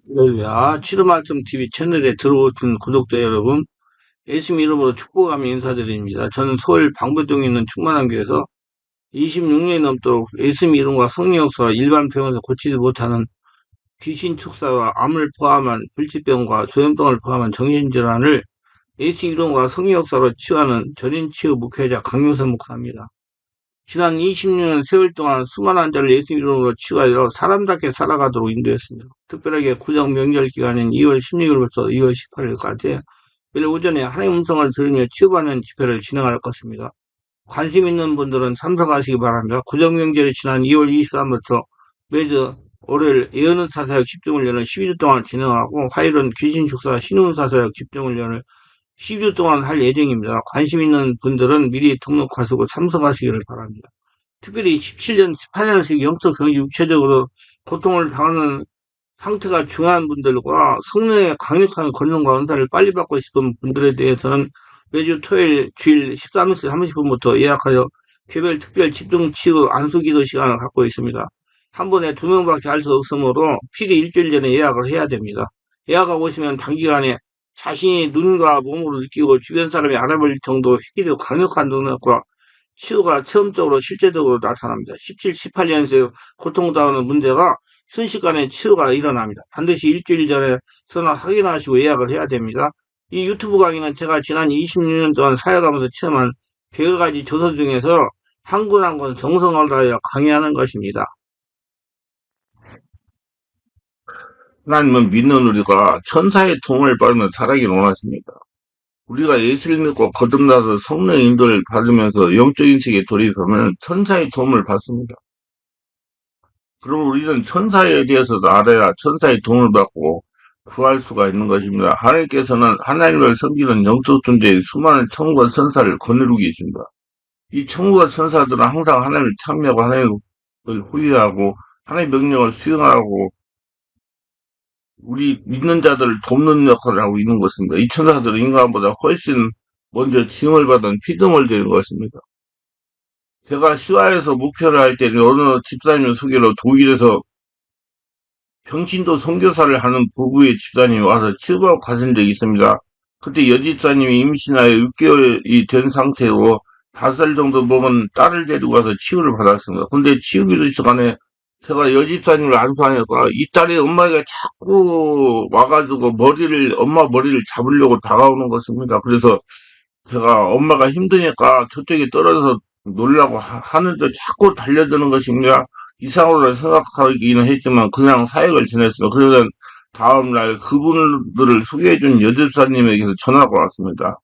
할렐루야. 치료말씀TV 채널에 들어오신 구독자 여러분, 예수님 이름으로 축복하며 인사드립니다. 저는 서울 방배동에 있는 충만한교에서 26년이 넘도록 예수님 이름과 성령 역사와 일반 병원에서 고치지 못하는 귀신 축사와 암을 포함한 불치병과 조현병을 포함한 정신질환을 예수님 이름과 성령 역사로 치유하는 전인치유 목회자 강용선 목사입니다. 지난 26년 세월 동안 수많은 환자를 예수 이름으로 치유하여 사람답게 살아가도록 인도했습니다. 특별하게 구정 명절 기간인 2월 16일부터 2월 18일까지 매일 오전에 하나님 음성을 들으며 치유받는 집회를 진행할 것입니다. 관심 있는 분들은 참석하시기 바랍니다. 구정 명절이 지난 2월 23일부터 매주 월요일 예언은사 사역 집중훈련을 12주 동안 진행하고 화요일은 귀신 축사 신운사 사역 집중훈련을 10주 동안 할 예정입니다. 관심 있는 분들은 미리 등록하시고 참석하시기를 바랍니다. 특별히 17년, 18년씩 영적, 경제, 육체적으로 고통을 당하는 상태가 중요한 분들과 성령의 강력한 권능과 은사를 빨리 받고 싶은 분들에 대해서는 매주 토요일, 주일 13시 30분부터 예약하여 개별 특별 집중 치유 안수기도 시간을 갖고 있습니다. 한 번에 2명밖에 할 수 없으므로 필히 일주일 전에 예약을 해야 됩니다. 예약하고 오시면 단기간에 자신이 눈과 몸으로 느끼고 주변 사람이 알아볼 정도로 휘기도 강력한 능력과 치유가 체험적으로 실제적으로 나타납니다. 17, 18년생 고통당하는 문제가 순식간에 치유가 일어납니다. 반드시 일주일 전에 전화 확인하시고 예약을 해야 됩니다. 이 유튜브 강의는 제가 지난 26년 동안 사역하면서 체험한 100여 가지 조서 중에서 한 권 한 권 정성을 다하여 강의하는 것입니다. 하나님은 믿는 우리가 천사의 도움을 받으며 살아가길 원하십니다. 우리가 예수를 믿고 거듭나서 성령의 인도를 받으면서 영적인 세계에 돌입하면 천사의 도움을 받습니다. 그럼 우리는 천사에 대해서도 알아야 천사의 도움을 받고 구할 수가 있는 것입니다. 하나님께서는 하나님을 섬기는 영적 존재의 수많은 천국과 천사를 거느리고 계십니다. 이 천국과 천사들은 항상 하나님을 찬미하고 하나님을 후회하고 하나님의 명령을 수행하고 우리 믿는 자들을 돕는 역할을 하고 있는 것입니다. 이 천사들은 인간보다 훨씬 먼저 징을 받은 피조물 되는 것입니다. 제가 시화에서 목회를 할 때는 어느 집사님 소개로 독일에서 평신도 선교사를 하는 부부의 집사님이 와서 치료하고 가신 적이 있습니다. 그때 여집사님이 임신하여 6개월이 된 상태고 5살 정도 먹은 딸을 데리고 와서 치유를 받았습니다. 근데 치유기도 시간에 제가 여집사님을 안수하니까 이 딸의 엄마가 자꾸 와가지고 엄마 머리를 잡으려고 다가오는 것입니다. 그래서 제가 엄마가 힘드니까 저쪽에 떨어져서 놀라고 하는데 자꾸 달려드는 것입니다. 이상으로 생각하기는 했지만 그냥 사역을 지냈어요. 그러던 다음날 그분들을 소개해준 여집사님에게서 전화가 왔습니다.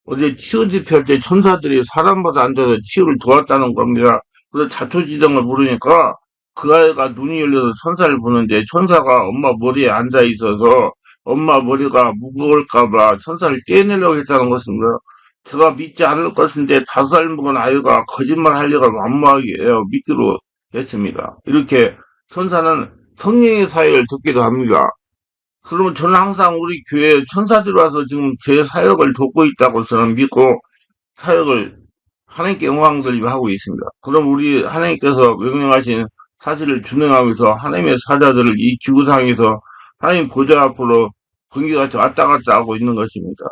어제 치유 집회할 때 천사들이 사람마다 앉아서 치유를 도왔다는 겁니다. 그래서 자초지정을 물으니까 그 아이가 눈이 열려서 천사를 보는데 천사가 엄마 머리에 앉아 있어서 엄마 머리가 무거울까봐 천사를 떼내려고 했다는 것입니다. 제가 믿지 않을 것인데 5살 먹은 아이가 거짓말 하려고 만무하게 믿기로 했습니다. 이렇게 천사는 성령의 사역을 돕기도 합니다. 그러면 저는 항상 우리 교회에 천사들이 와서 지금 제 사역을 돕고 있다고 저는 믿고 사역을 하나님께 영광 돌리고 하고 있습니다. 그럼 우리 하나님께서 명령하신 사실을 준행하면서 하나님의 사자들을 이 지구상에서 하나님 보좌 앞으로 번개같이 왔다 갔다 하고 있는 것입니다.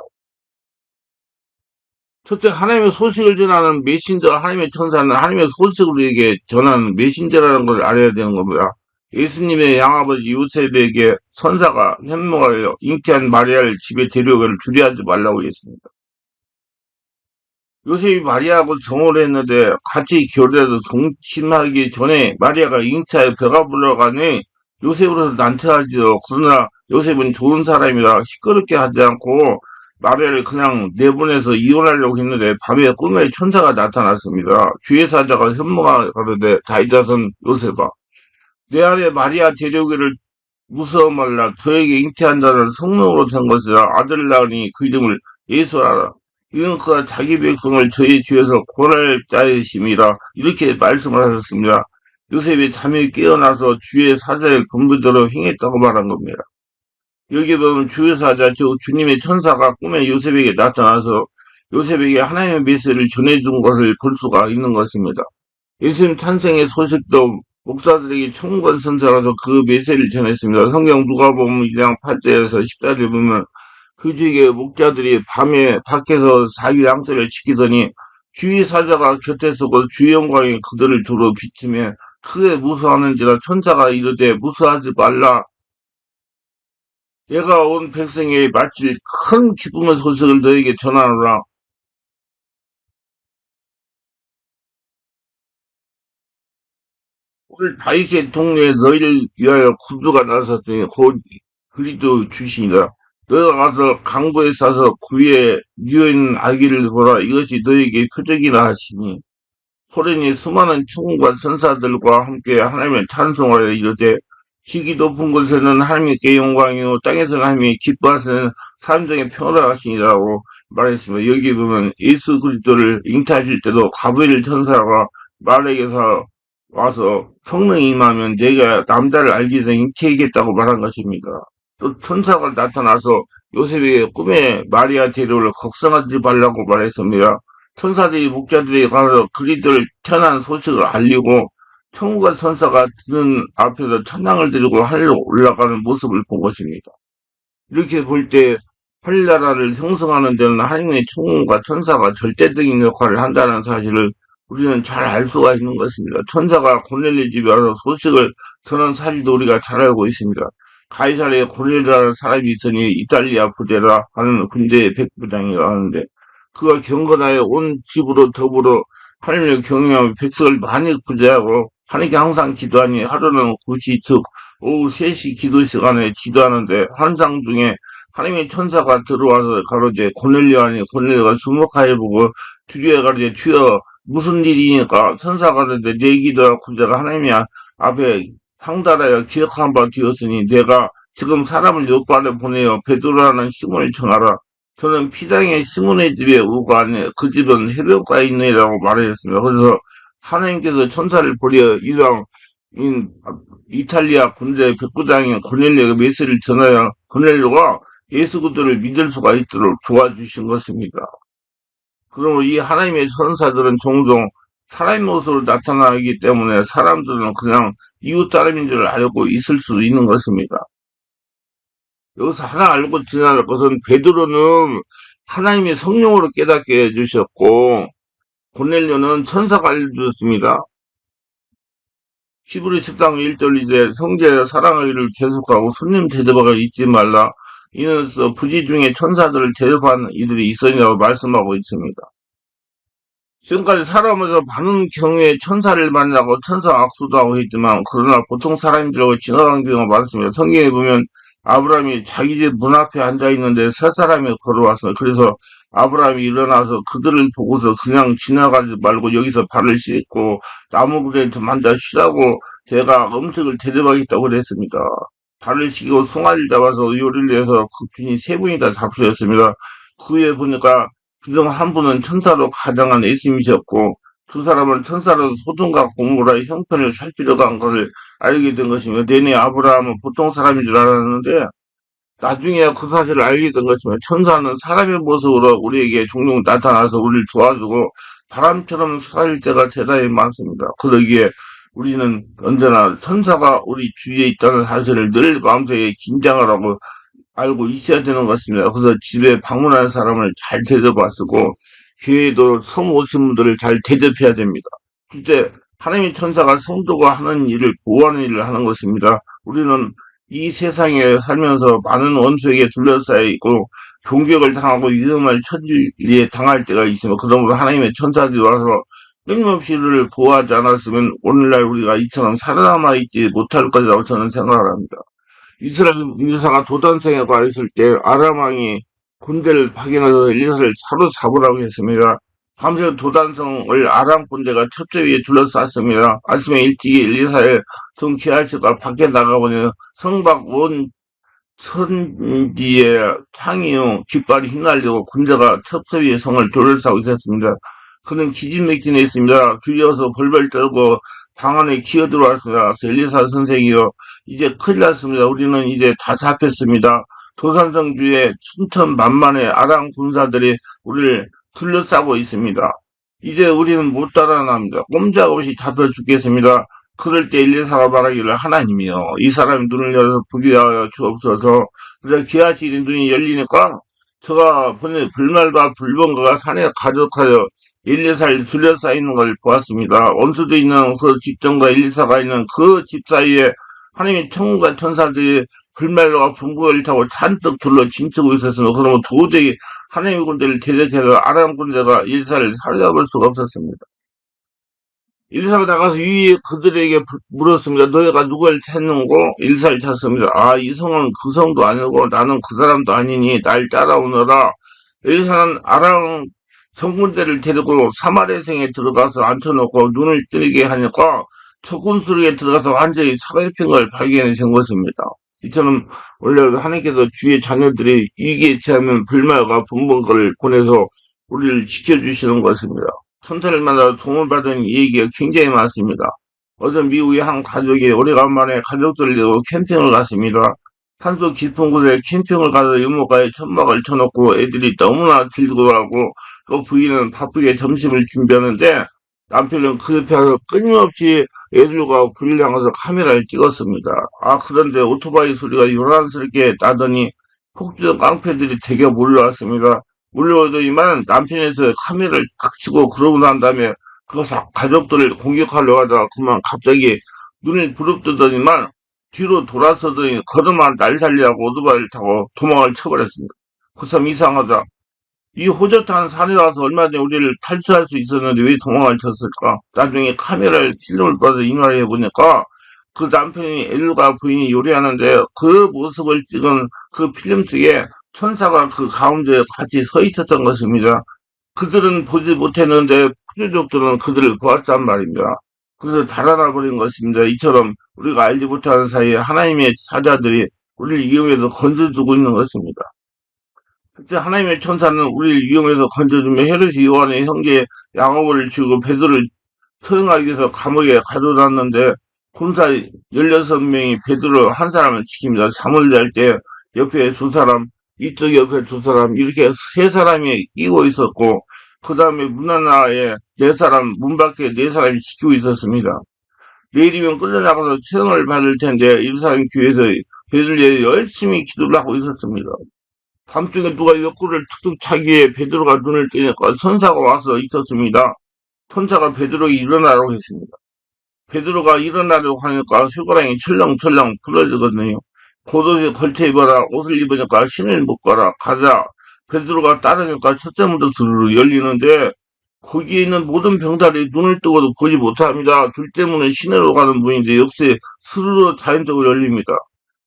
첫째, 하나님의 소식을 전하는 메신저, 하나님의 천사는 하나님의 소식을 우리에게 전하는 메신저라는 걸 알아야 되는 겁니다. 예수님의 양아버지 요셉에게 천사가 현몽하여 잉태한 마리아를 집에 데려오기를 주리하지 말라고 했습니다. 요셉이 마리아하고 정오를 했는데 같이 결혼해서 동침하기 전에 마리아가 잉태하여 배가 불러가니 요셉으로서 난처하지요. 그러나 요셉은 좋은 사람이라 시끄럽게 하지 않고 마리아를 그냥 내보내서 이혼하려고 했는데 밤에 꿈에 천사가 나타났습니다. 주의 사자가 현몽하가로되 다윗자손 요셉아 내 안에 마리아 데려오기를 무서워 말라. 저에게 잉태한 자는 성령으로 된 것이라. 아들 낳으니 그 이름을 예수하라. 이는 그가 자기 백성을 저희 뒤에서 구원할 자이심이라. 이렇게 말씀을 하셨습니다. 요셉이 잠이 깨어나서 주의 사자의 근부대로 행했다고 말한 겁니다. 여기 보면 주의 사자, 즉 주님의 천사가 꿈에 요셉에게 나타나서 요셉에게 하나님의 메시지를 전해준 것을 볼 수가 있는 것입니다. 예수님 탄생의 소식도 목사들에게 청구관 선사라서 그 메시지를 전했습니다. 성경 누가복음 2장 8절에서 14절 보면 그 지역의 목자들이 밤에 밖에서 자기 양떼를 지키더니 주의 사자가 곁에 서고 주의 영광이 그들을 두루 비추며 크게 무서워하는지라 천사가 이르되 무서워하지 말라. 내가 온 백성에게 마칠 큰 기쁨의 소식을 너에게 전하노라. 오늘 다윗의 동네에 너희를 위하여 구두가 나섰더니 곧 그리도 주시니라. 너희가 가서 강보에 싸서 구에 누워있는 아기를 보라. 이것이 너희에게 표적이라 하시니 호련히 수많은 천군과 선사들과 함께 하나님을 찬송하여 이르되 지기 높은 곳에는 하나님께 영광이요 땅에서는 하나님이 기뻐하시는 사람 중에 평화를 하시니라고 말했습니다. 여기 보면 예수 그리스도를 잉태하실 때도 가브리엘 천사가 말에게서 와서 성령이 임하면 내가 남자를 알기 전에 잉태하겠다고 말한 것입니다. 또 천사가 나타나서 요셉에게 꿈에 마리아 데려올 걱정하지 말라고 말했습니다. 천사들이 목자들에게 가서 그리스도를 태어난 소식을 알리고 천국과 천사가 드는 앞에서 천당을 들고 하늘로 올라가는 모습을 본 것입니다. 이렇게 볼 때 하늘나라를 형성하는 데는 하나님의 천군과 천사가 절대적인 역할을 한다는 사실을 우리는 잘 알 수가 있는 것입니다. 천사가 고넬리 집에 와서 소식을 전한 사실도 우리가 잘 알고 있습니다. 가이사르에 고넬리라는 사람이 있으니 이탈리아 부대라 하는 군대의 백부장이라 하는데 그가 경건하여 온 집으로 더불어 하나님을 경외하며 백성을 많이 구제하고 하나님께 항상 기도하니 하루는 9시 즉 오후 3시 기도 시간에 기도하는데 환상 중에 하나님의 천사가 들어와서 가로되 고넬료 하니 고넬료가 주목하여 보고 주리에 가로되 주여 무슨 일이니까 천사가 가로되 내 기도와 구제가 하나님의 앞에 상달하여 기억한 바 되었으니 내가 지금 사람을 요바에 보내어 베드로라는 시몬을 청하라. 저는 피장의 시몬의 집에 오고 안에 그 집은 해변가에 있느니라고 말하였습니다. 그래서 하나님께서 천사를 보려 이방인 이탈리아 군대 백부장인 고넬료에게 메시지를 전하여 고넬료가 예수 그리스도를 믿을 수가 있도록 도와주신 것입니다. 그러므로 이 하나님의 천사들은 종종 사람의 모습으로 나타나기 때문에 사람들은 그냥 이웃 사람인 줄 알고 있을 수 있는 것입니다. 여기서 하나 알고 지나야 할 것은 베드로는 하나님의 성령으로 깨닫게 해주셨고 고넬료는 천사가 알려주셨습니다. 히브리 10장 1절 이제 성제에 사랑하기를 계속하고 손님 대접하기를 잊지 말라. 이는 부지 중에 천사들을 대접하는 이들이 있으니라고 말씀하고 있습니다. 지금까지 살아오면서 많은 경우에 천사를 만나고 천사 악수도 하고 했지만 그러나 보통 사람들하고 지나간 경우가 많습니다. 성경에 보면 아브라함이 자기 집 문 앞에 앉아 있는데 세 사람이 걸어왔어요. 그래서 아브라함이 일어나서 그들을 보고서 그냥 지나가지 말고 여기서 발을 씻고 나무 그대에 좀 앉아 쉬라고 제가 음식을 대접하겠다고 그랬습니다. 발을 씻고 송아지를 잡아서 요리를 해서 그 균이 세 분이 다 잡수셨습니다. 그 후에 보니까 그중 한 분은 천사로 가장한 예수님이셨고 두 사람은 천사로 소돔과 고모라의 형편을 살피려고 한 것을 알게 된 것이며 내내 아브라함은 보통 사람인 줄 알았는데 나중에 그 사실을 알게 된 것이며 천사는 사람의 모습으로 우리에게 종종 나타나서 우리를 도와주고 바람처럼 사라질 때가 대단히 많습니다. 그러기에 우리는 언제나 천사가 우리 주위에 있다는 사실을 늘 마음속에 긴장을 하고 알고 있어야 되는 것 같습니다. 그래서 집에 방문하는 사람을 잘 대접하시고 교회도 처음 오신 분들을 잘 대접해야 됩니다. 그때 하나님의 천사가 성도가 하는 일을 보호하는 일을 하는 것입니다. 우리는 이 세상에 살면서 많은 원수에게 둘러싸여 있고 공격을 당하고 위험을 처지에 당할 때가 있으며 그러므로 하나님의 천사들이 와서 끊임없이 우리를 보호하지 않았으면 오늘날 우리가 이처럼 살아남아 있지 못할 것이라고 저는 생각을 합니다. 이스라엘 인사가 도단성에 가 있을 때 아람 왕이 군대를 파견해서 엘리사를 사로잡으라고 했습니다. 밤새 도단성을 아람 군대가 첩제 위에 둘러쌌습니다. 아침에 일찍이 엘리사의 성 기하시가 밖에 나가보니 성밖 온 천지에 향이요 깃발이 휘날리고 군대가 첩제 위에 성을 둘러싸고 있었습니다. 그는 기진맥진했습니다. 두려워서 벌벌 떨고 방 안에 기어 들어왔습니다. 엘리사 선생이요 이제 큰일 났습니다. 우리는 이제 다 잡혔습니다. 도산성 주에 천천만만의 아람 군사들이 우리를 둘러싸고 있습니다. 이제 우리는 못 달아납니다. 꼼짝없이 잡혀 죽겠습니다. 그럴 때 엘리사가 말하기를 하나님이여 이 사람이 눈을 열어서 보게 하여 주옵소서. 그래서 기아실이 눈이 열리니까 저가 불말과 불병거가 산에 가득하여 엘리사를 둘러싸이는 걸 보았습니다. 원수도 있는 그 집정과 엘리사가 있는 그 집 사이에 하나님의 천군과 천사들이 불말과 분부를 타고 잔뜩 둘러 진치고 있었으며 그러면 도저히 하나님의 군대를 대적해서 아람 군대가 엘리사를 사로잡을 수가 없었습니다. 일사가 나가서 위에 그들에게 물었습니다. 너희가 누굴 찾는고? 일사를 찾습니다. 아, 이 성은 그 성도 아니고 나는 그 사람도 아니니 날 따라오너라. 일사는 아람 정군대를 데리고 사마리아성에 들어가서 앉혀놓고 눈을 뜨게 하니까 적군수리에 들어가서 완전히 사라진 걸 발견해 준 것입니다. 이처럼 원래 하나님께서 주의 자녀들이 위기에 처하면 불말과 분번거를 보내서 우리를 지켜주시는 것입니다. 천사를 만나 도움을 받은 얘기가 굉장히 많습니다. 어제 미국의 한 가족이 오래간만에 가족들을 데리고 캠핑을 갔습니다. 산속 깊은 곳에 캠핑을 가서 유모가에 천막을 쳐놓고 애들이 너무나 즐거워하고 그 부인은 바쁘게 점심을 준비하는데 남편은 그 옆에 가서 끊임없이 애들과 부인을 향해서 카메라를 찍었습니다. 아 그런데 오토바이 소리가 요란스럽게 나더니 폭주된 깡패들이 대겨 몰려왔습니다. 몰려오더니만 남편에서 카메라를 딱 치고 그러고 난 다음에 그 가족들을 공격하려고 하다가 그만 갑자기 눈을 부릅뜨더니만 뒤로 돌아서더니 걸음만 날살리하고 오토바이를 타고 도망을 쳐버렸습니다. 그 사람 이상하다. 이 호젓한 산에 와서 얼마 전에 우리를 탈출할 수 있었는데 왜 도망을 쳤을까? 나중에 카메라를 필름을 봐서 인화를 해보니까 그 남편이 엘과 부인이 요리하는데 그 모습을 찍은 그 필름 속에 천사가 그 가운데 같이 서 있었던 것입니다. 그들은 보지 못했는데 표적들은 그들을 보았단 말입니다. 그래서 달아나 버린 것입니다. 이처럼 우리가 알지 못하는 사이에 하나님의 사자들이 우리를 이용해서 건져주고 있는 것입니다. 그때 하나님의 천사는 우리를 이용해서 건져주며 헤롯이 요한의 형제 야고보를 죽이고 베드로를 처형하기 위해서 감옥에 가둬놨는데 군사 16명이 베드로 한 사람을 지킵니다. 잠을 잘 때 옆에 두 사람, 이쪽 옆에 두 사람, 이렇게 세 사람이 끼고 있었고, 그 다음에 문 하나에 네 사람, 문 밖에 네 사람이 지키고 있었습니다. 내일이면 끌려나가서 처형을 받을 텐데, 이 사람 교회에서 베드로에 열심히 기도를 하고 있었습니다. 밤중에 누가 옆구리를 툭툭 차기에 베드로가 눈을 뜨니까 천사가 와서 있었습니다. 천사가 베드로에게 일어나라고 했습니다. 베드로가 일어나려고 하니까 쇠고랑이 철렁철렁 부러지거든요. 겉옷에 걸쳐 입어라. 옷을 입으니까 신을 묶어라. 가자. 베드로가 따르니까 첫째 문도 스르르 열리는데 거기에 있는 모든 병사들이 눈을 뜨고도 보지 못합니다. 둘째 문은 시내로 가는 문인데 역시 스르르 자연적으로 열립니다.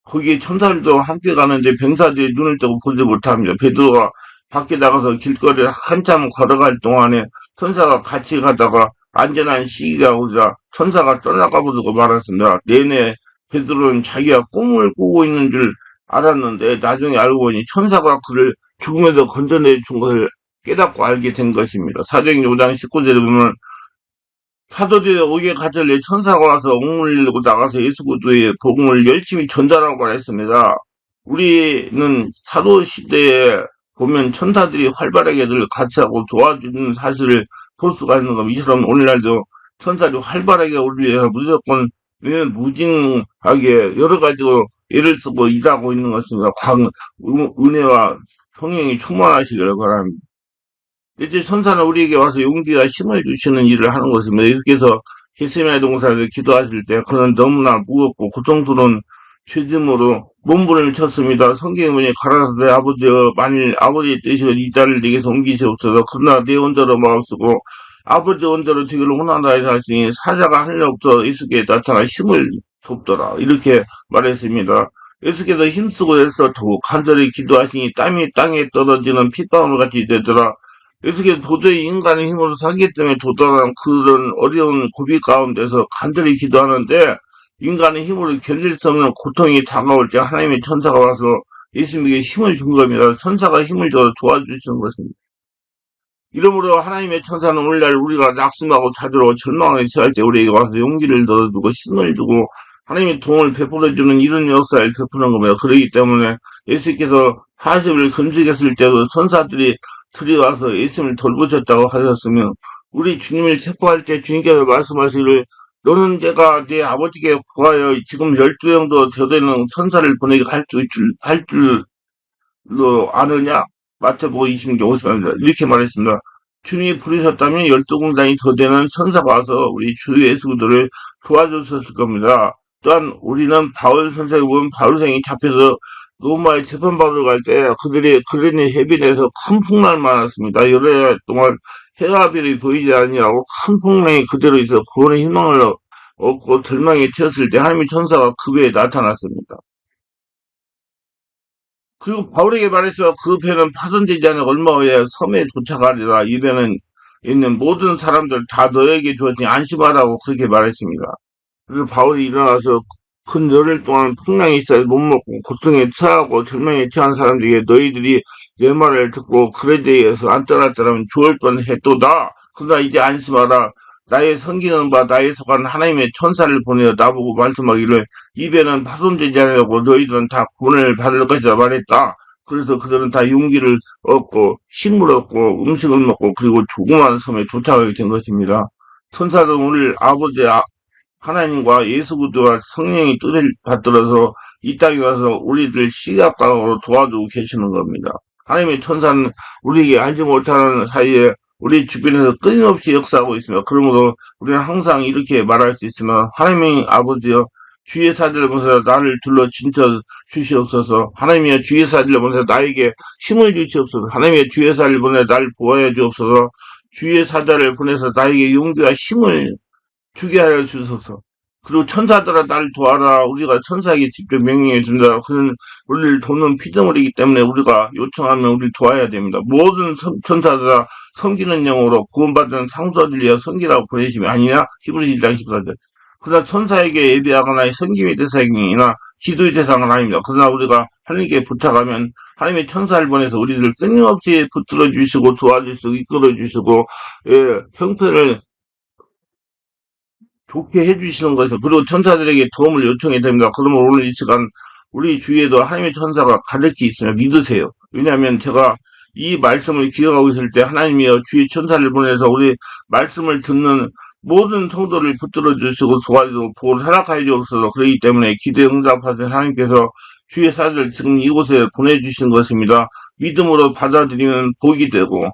거기에 천사들도 함께 가는데 병사들이 눈을 뜨고 보지 못합니다. 베드로가 밖에 나가서 길거리를 한참 걸어갈 동안에 천사가 같이 가다가 안전한 시기가 오자 천사가 떠나가버리고 말았습니다. 내내 베드로는 자기가 꿈을 꾸고 있는 줄 알았는데 나중에 알고 보니 천사가 그를 죽음에서 건져내 준 것을 깨닫고 알게 된 것입니다. 사도행전 5장 19절에 보면 사도들이 오게 가절래 천사가 와서 옥문을 열고 나가서 예수 그리스도의 복음을 열심히 전달하고 했습니다. 우리는 사도 시대에 보면 천사들이 활발하게 늘 같이 하고 도와주는 사실을 볼 수가 있는 겁니다. 이처럼 오늘날도 천사들이 활발하게 우리에 무조건 무진하게 여러 가지로 애를 쓰고 일하고 있는 것입니다. 은혜와 성령이 충만하시기를 바랍니다. 이제 천사는 우리에게 와서 용기와 힘을 주시는 일을 하는 것입니다. 이렇게 해서 겟세마네 동산에서 기도하실 때 그는 너무나 무겁고 고통스러운 죄짐으로 몸부림을 쳤습니다. 성경에 보니 가라사대 아버지여 만일 아버지의 뜻이면 이 딸을 내게서 옮기시옵소서. 그러나 내 원대로 마음쓰고 아버지 원대로 되기를 원한다 해서 하시니 사자가 하늘 없어 예수께 나타나 힘을 줬더라. 이렇게 말했습니다. 예수께서 힘쓰고 애써 더욱 간절히 기도하시니 땀이 땅에 떨어지는 핏방울 같이 되더라. 예수께서 도저히 인간의 힘으로 살기 때문에 도달한 그런 어려운 고비 가운데서 간절히 기도하는데 인간의 힘으로 견딜 수 없는 고통이 다가올 때 하나님의 천사가 와서 예수님에게 힘을 준 겁니다. 천사가 힘을 줘 도와주시는 것입니다. 이러므로 하나님의 천사는 오늘날 우리가 낙심하고 좌절하고 절망에 처할 때 우리에게 와서 용기를 넣어주고 힘을 주고 하나님의 도움을 베풀어주는 이런 역사를 베푸는 겁니다. 그렇기 때문에 예수께서 40일 금식했을 때도 천사들이 들이와서 예수님을 돌보셨다고 하셨으면 우리 주님을 체포할 때 주님께서 말씀하시기를 너는 내가 네 아버지께 구하여 지금 12형도 더 되는 천사를 보내게 할 줄로 아느냐? 마태복음 26장 50절 이렇게 말했습니다. 주님이 부르셨다면 12군단이 더 되는 천사가 와서 우리 주 예수들을 도와줬었을 겁니다. 또한 우리는 바울 선생을 보면 바울생이 잡혀서 로마에 재판받으러 갈 때 그들이 그린이 해변에서 큰 풍랑을 만났습니다. 여러 해 동안 해가 별이 보이지 아니하고 큰 풍랑이 그대로 있어 구원의 희망을 얻고 절망에 처했을 때 하나님의 천사가 그 배에 나타났습니다. 그리고 바울에게 말해서 그 배는 파손되지 않아 얼마 후에 섬에 도착하리라. 이 배는 있는 모든 사람들 다 너에게 주었으니 안심하라고 그렇게 말했습니다. 그래서 바울이 일어나서 큰 열흘 동안 풍랑이 있어 못 먹고 고통에 처하고 절망에 처한 사람들에게 너희들이 내 말을 듣고 그레데에서 안 떠났더라면 좋을 뻔했도다. 그러나 이제 안심하라. 나의 섬기는 바 나의 속한 하나님의 천사를 보내어 나보고 말씀하기를 이 배는 파손되지 않으려고 너희들은 다 구원을 받을 것이라 말했다. 그래서 그들은 다 용기를 얻고 식물 얻고 음식을 먹고 그리고 조그마한 섬에 도착하게 된 것입니다. 천사들은 오늘 아버지 하나님과 예수 그리스도와 성령이 뜻을 받들어서 이 땅에 와서 우리들 시각각으로 도와주고 계시는 겁니다. 하나님의 천사는 우리에게 알지 못하는 사이에 우리 주변에서 끊임없이 역사하고 있습니다. 그러므로 우리는 항상 이렇게 말할 수 있으면 하나님의 아버지여 주의 사지를 보내서 나를 둘러 진쳐 주시옵소서. 하나님의 주의 사지를 보내서 나에게 힘을 주시옵소서. 하나님의 주의 사지를 보내서 나를 보호해 주옵소서. 주의 사자를 보내서 나에게 용기와 힘을 주게 하여 주소서. 그리고 천사들아 나를 도와라. 우리가 천사에게 직접 명령해 준다. 그는 우리를 돕는 피조물이기 때문에 우리가 요청하면 우리를 도와야 됩니다. 모든 천사들아 섬기는 영으로 구원받은 상소를 위하여 섬기라고 보내심이 아니냐? 히브리 1장 14절. 그러나 천사에게 예배하거나 섬김의 대상이나 기도의 대상은 아닙니다. 그러나 우리가 하나님께 부탁하면 하나님의 천사를 보내서 우리를 끊임없이 붙들어 주시고 도와주시고 이끌어 주시고 형편을 좋게 해주시는 것이죠. 그리고 천사들에게 도움을 요청해야 됩니다. 그러면 오늘 이 시간 우리 주위에도 하나님의 천사가 가득히 있으며 믿으세요. 왜냐하면 제가 이 말씀을 기억하고 있을 때 하나님이여 주의 천사를 보내서 우리 말씀을 듣는 모든 성도를 붙들어 주시고 도와주고 복을 허락하여 주옵소서. 그렇기 때문에 기도에 응답하신 하나님께서 주의 사자를 지금 이곳에 보내주신 것입니다. 믿음으로 받아들이면 복이 되고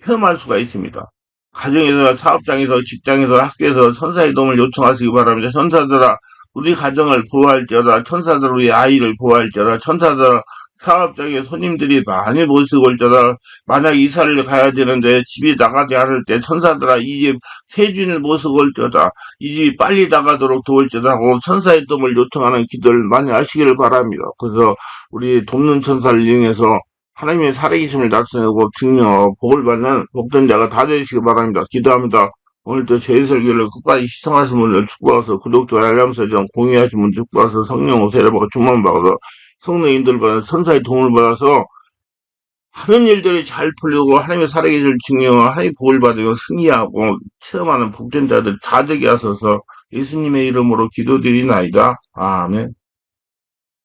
체험할 수가 있습니다. 가정에서, 사업장에서, 직장에서, 학교에서 천사의 도움을 요청하시기 바랍니다. 천사들아, 우리 가정을 보호할지어다. 천사들 우리 아이를 보호할지어다. 천사들아, 사업장에 손님들이 많이 모시고 올지어다. 만약 이사를 가야 되는데 집이 나가지 않을 때 천사들아 이 집 세진을 모시고 올지어다. 이 집이 빨리 나가도록 도울지어다 하고 천사의 도움을 요청하는 기도를 많이 하시기를 바랍니다. 그래서 우리 돕는 천사를 이용해서 하나님의 살아계심을 나타내고 증명하고 복을 받는 복된 자가 다 되시기 바랍니다. 기도합니다. 오늘도 제 설교를 끝까지 시청하신 분들 축복하서 구독과 알람 설정 공유하신 분 축복하서 성령 오세를 받고 충만 받아서 성령 인도를 받아 선사의 도움을 받아서 하는 일들이 잘 풀리고 하나님의 살아계심을 증명하고 하나님의 복을 받으며 승리하고 체험하는 복된 자들 다 되게 하소서 예수님의 이름으로 기도드리나이다. 아멘.